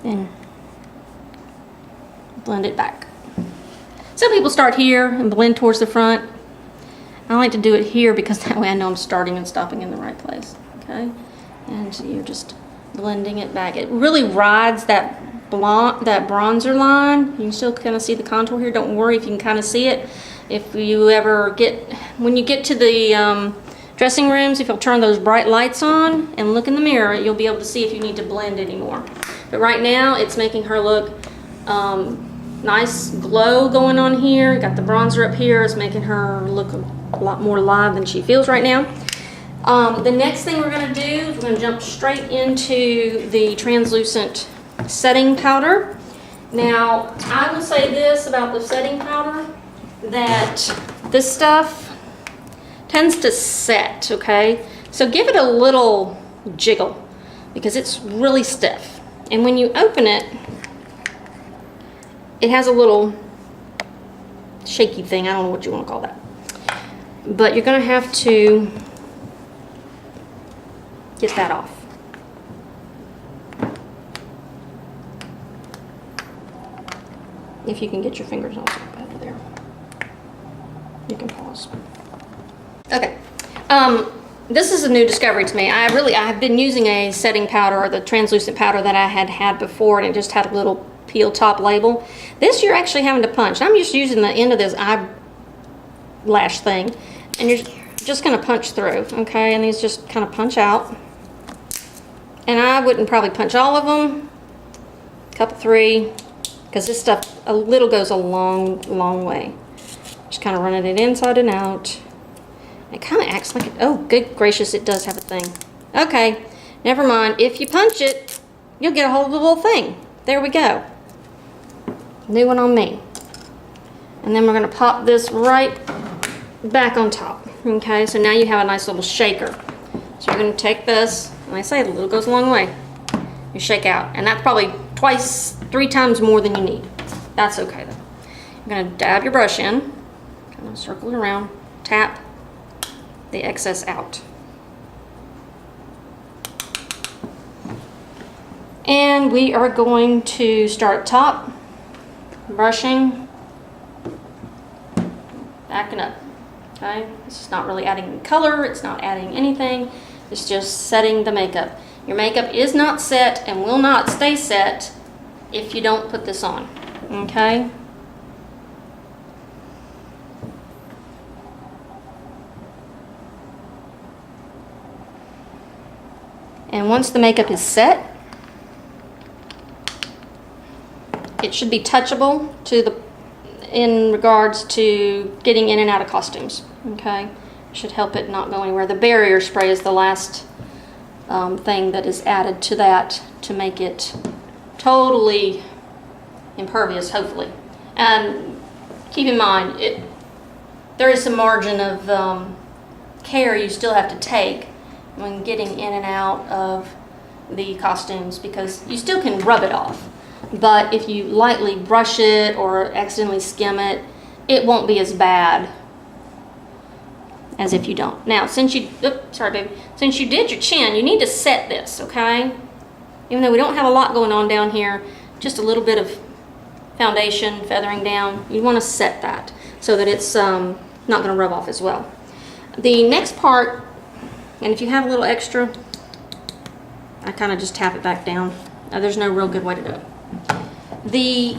And blend it back. Some people start here and blend towards the front. I like to do it here because that way I know I'm starting and stopping in the right place. Okay, and so you're just blending it back. It really rides that bronzer line. You can still kind of see the contour here. Don't worry if you can kind of see it. If you ever when you get to the dressing rooms, if you'll turn those bright lights on and look in the mirror, you'll be able to see if you need to blend anymore. But right now, it's making her look nice glow going on here. Got the bronzer up here. It's making her look a lot more alive than she feels right now. The next thing we're going to do is we're going to jump straight into the translucent setting powder. Now, I will say this about the setting powder, that this stuff tends to set, okay? So give it a little jiggle because it's really stiff. And when you open it, it has a little shaky thing. I don't know what you want to call that. But you're going to have to get that off. If you can get your fingers off out of there. You can pause. Okay. This is a new discovery to me. I have been using a setting powder, or the translucent powder that I had before, and it just had a little peel top label. This you're actually having to punch. I'm just using the end of this eyelash thing, and you're just going to punch through, okay? And these just kind of punch out. And I wouldn't probably punch all of them. A couple, 3, because this stuff a little goes a long way. Just kind of running it inside and out. It kind of acts like it. Oh, good gracious, it does have a thing. Okay, never mind. If you punch it, you'll get a hold of the whole thing. There we go. New one on me. And then we're going to pop this right back on top. Okay, so now you have a nice little shaker. So you're going to take this, and like I say, a little goes a long way. You shake out, and that's probably 3 times more than you need. That's okay though. You're going to dab your brush in, kind of circle it around, tap the excess out. And we are going to start top, brushing, backing up. Okay, this is not really adding any color, it's not adding anything, it's just setting the makeup. Your makeup is not set and will not stay set if you don't put this on. Okay? And once the makeup is set, it should be touchable in regards to getting in and out of costumes. Okay, should help it not go anywhere. The barrier spray is the last thing that is added to that to make it totally impervious, hopefully. And keep in mind, there is some margin of care you still have to take when getting in and out of the costumes, because you still can rub it off. But if you lightly brush it or accidentally skim it, it won't be as bad as if you don't. Now, since you did your chin, you need to set this, okay? Even though we don't have a lot going on down here, just a little bit of foundation feathering down, you want to set that so that it's not going to rub off as well. The next part, and if you have a little extra, I kind of just tap it back down There's no real good way to do it. The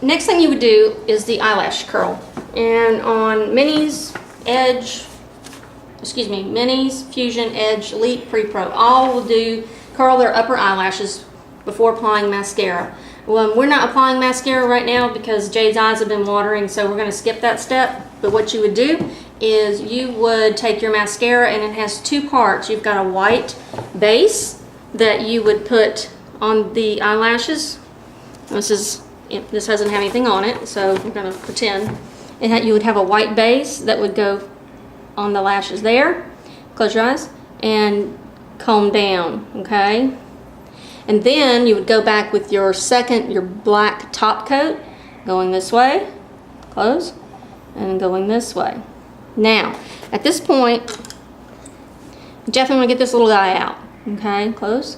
next thing you would do is the eyelash curl. And on Minnie's Fusion, Edge, Elite, Pre-Pro, all will do curl their upper eyelashes before applying mascara. Well, we're not applying mascara right now because Jade's eyes have been watering, so we're going to skip that step. But what you would do is you would take your mascara, and it has two parts. You've got a white base that you would put on the eyelashes. This doesn't have anything on it, so we're going to pretend. You would have a white base that would go on the lashes there. Close your eyes and comb down, okay? And then you would go back with your black top coat, going this way, close, and going this way. Now, at this point, you definitely want to get this little guy out, okay? Close,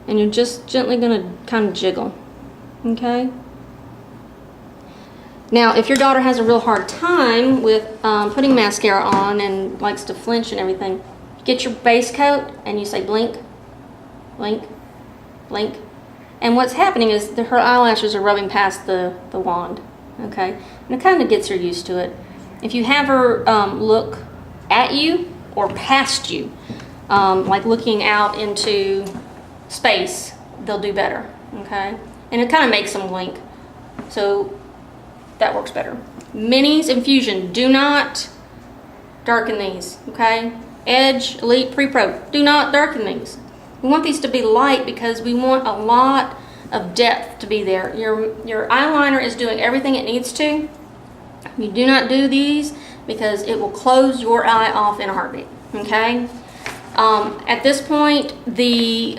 and you're just gently going to kind of jiggle, okay? Now, if your daughter has a real hard time with putting mascara on and likes to flinch and everything, get your base coat and you say blink, blink, blink. And what's happening is that her eyelashes are rubbing past the wand, okay? And it kind of gets her used to it. If you have her look at you or past you, like looking out into space, they'll do better, okay? And it kind of makes them blink. So that works better. Minis and Fusion, do not darken these, okay? Edge, Elite, Pre-Pro, do not darken these. We want these to be light because we want a lot of depth to be there. Your eyeliner is doing everything it needs to. You do not do these because it will close your eye off in a heartbeat, okay? At this point, the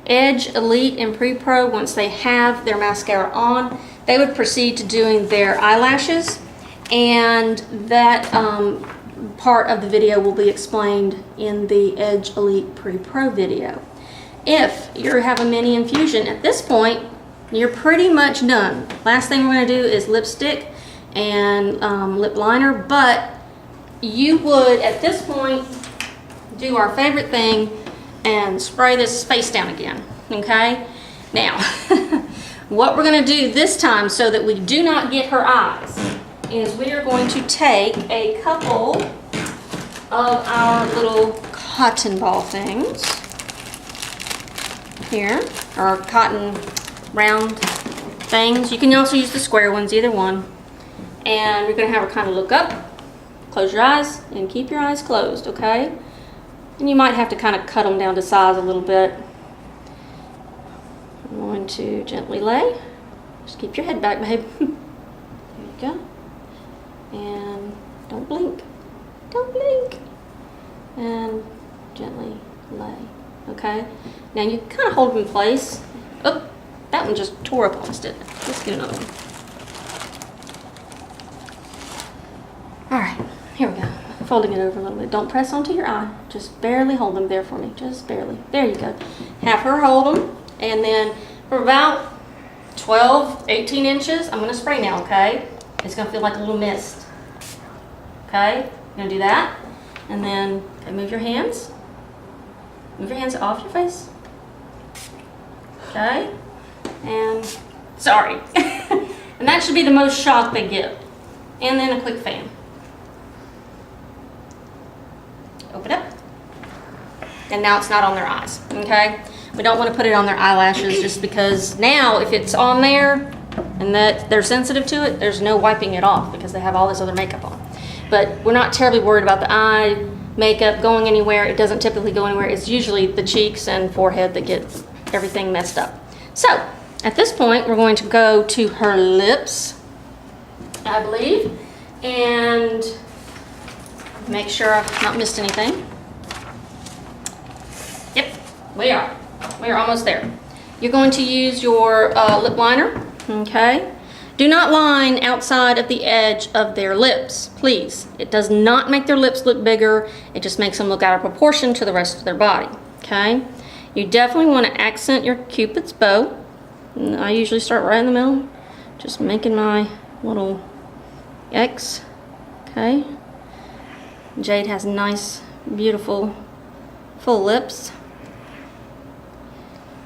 Edge, Elite, and Pre-Pro, once they have their mascara on, they would proceed to doing their eyelashes, and that part of the video will be explained in the Edge Elite Pre-Pro video. If you have a mini infusion at this point, you're pretty much done. Last thing we're going to do is lipstick and lip liner, but you would at this point do our favorite thing and spray this face down again, okay? Now, what we're going to do this time so that we do not get her eyes is we are going to take a couple of our little cotton ball things here, or cotton round things. You can also use the square ones, either one. And we're going to have her kind of look up, close your eyes, and keep your eyes closed, okay? And you might have to kind of cut them down to size a little bit. I'm going to gently lay. Just keep your head back, babe. There you go. And don't blink. Don't blink. And gently lay. Okay? Now you kind of hold them in place. Oh, that one just tore up almost, didn't it? Let's get another one. Alright, here we go. Folding it over a little bit. Don't press onto your eye. Just barely hold them there for me. Just barely. There you go. Have her hold them. And then for about 12, 18 inches, I'm going to spray now, okay? It's going to feel like a little mist. Okay? You're going to do that. And then move your hands. Move your hands off your face. Okay? And sorry. And that should be the most shock they give. And then a quick fan. Open up. And now it's not on their eyes, okay? We don't want to put it on their eyelashes just because now if it's on there and that they're sensitive to it, there's no wiping it off because they have all this other makeup on. But we're not terribly worried about the eye makeup going anywhere. It doesn't typically go anywhere. It's usually the cheeks and forehead that get everything messed up. So at this point, we're going to go to her lips, I believe, and make sure I've not missed anything. Yep, we are. We are almost there. You're going to use your lip liner, okay? Do not line outside of the edge of their lips, please. It does not make their lips look bigger. It just makes them look out of proportion to the rest of their body, okay? You definitely want to accent your Cupid's bow. And I usually start right in the middle, just making my little X, okay? Jade has nice, beautiful, full lips.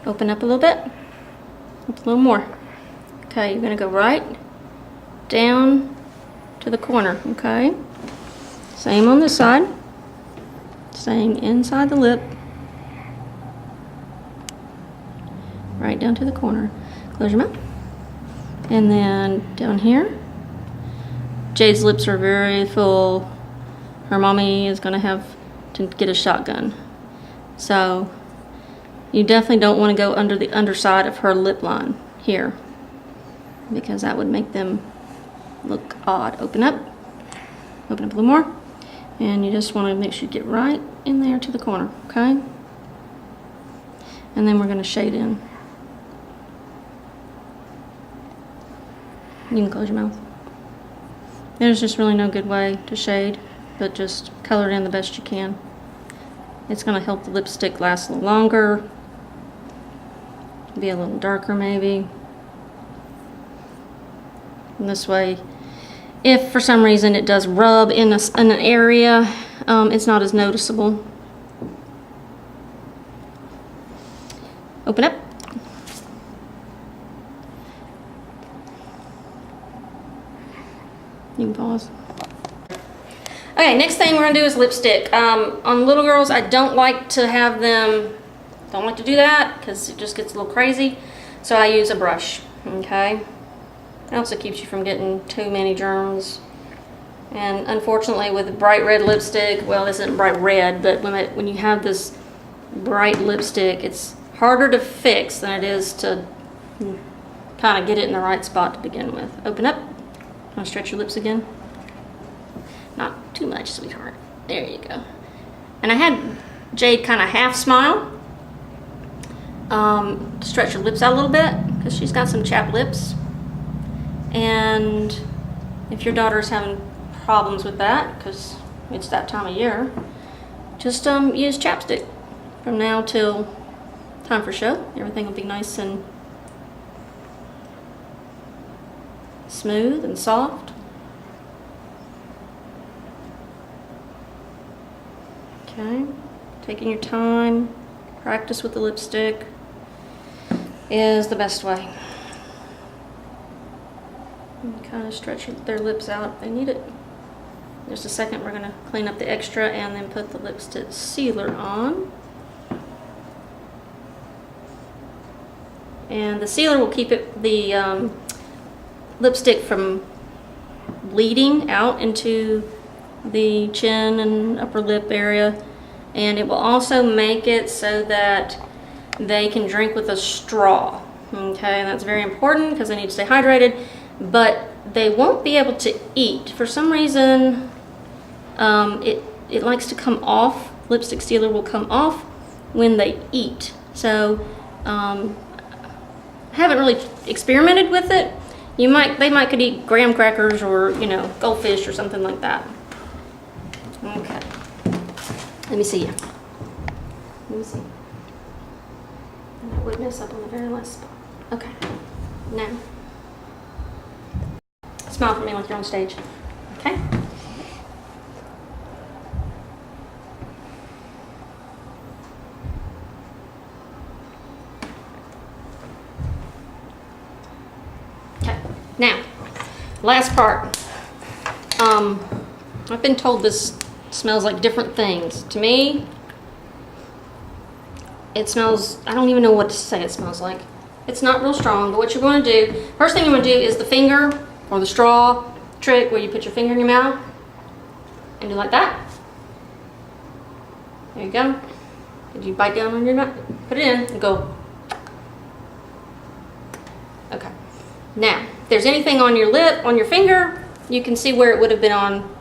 Open up a little bit. Up a little more. Okay, you're gonna go right down to the corner, okay? Same on this side. Staying inside the lip. Right down to the corner. Close your mouth. And then down here. Jade's lips are very full. Her mommy is gonna have to get a shotgun. So you definitely don't want to go under the underside of her lip line here, because that would make them look odd. Open up a little more, and you just want to make sure you get right in there to the corner, okay? And then we're going to shade in. You can close your mouth. There's just really no good way to shade, but just color it in the best you can. It's going to help the lipstick last a little longer, be a little darker maybe. And this way, if for some reason it does rub in an area, it's not as noticeable. Open up. You can pause. Okay, next thing we're gonna do is lipstick. On little girls, I don't like to have them, don't like to do that because it just gets a little crazy. So I use a brush, okay? It also keeps you from getting too many germs. And unfortunately with bright red lipstick, well, this isn't bright red, but when you have this bright lipstick, it's harder to fix than it is to kind of get it in the right spot to begin with. Open up. Want to stretch your lips again? Not too much, sweetheart. There you go. And I had Jade kind of half smile. Stretch her lips out a little bit because she's got some chapped lips. And if your daughter's having problems with that, because it's that time of year, just use chapstick from now till time for show. Everything will be nice and smooth and soft. Okay, taking your time, practice with the lipstick is the best way. And kind of stretch their lips out if they need it. Just a second, we're going to clean up the extra and then put the lipstick sealer on. And the sealer will keep the lipstick from bleeding out into the chin and upper lip area, and it will also make it so that they can drink with a straw. Okay, and that's very important because they need to stay hydrated, but they won't be able to eat. For some reason, it likes to come off. Lipstick sealer will come off when they eat. So I haven't really experimented with it. They might could eat graham crackers or, you know, goldfish or something like that. Okay. Let me see you. Let me see. And I would mess up on the very last spot. Okay. Now, smile for me like you're on stage. Okay. Okay. Now, last part. I've been told this smells like different things. To me, it smells, I don't even know what to say it smells like. It's not real strong, but what you're going to do, first thing you're going to do is the finger or the straw trick where you put your finger in your mouth and do like that. There you go. Did you bite down on your mouth? Put it in and go. Okay. Now, if there's anything on your lip, on your finger, you can see where it would have been on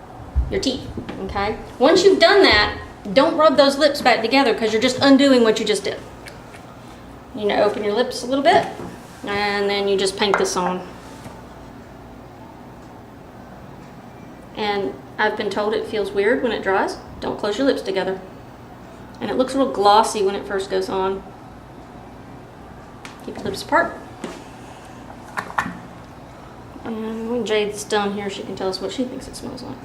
your teeth, okay? Once you've done that, don't rub those lips back together because you're just undoing what you just did. You know, open your lips a little bit, and then you just paint this on. And I've been told it feels weird when it dries. Don't close your lips together. And it looks real glossy when it first goes on. Keep your lips apart. And when Jade's done here, she can tell us what she thinks it smells like.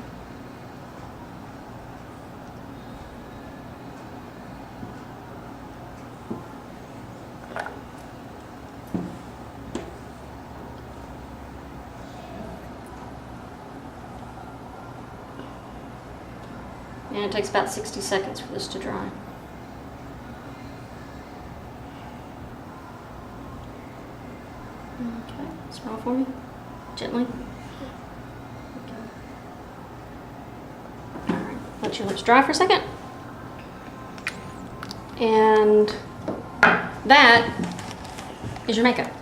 And it takes about 60 seconds for this to dry. Okay, smile for me, gently. Okay. All right, let your lips dry for a second. And that is your makeup.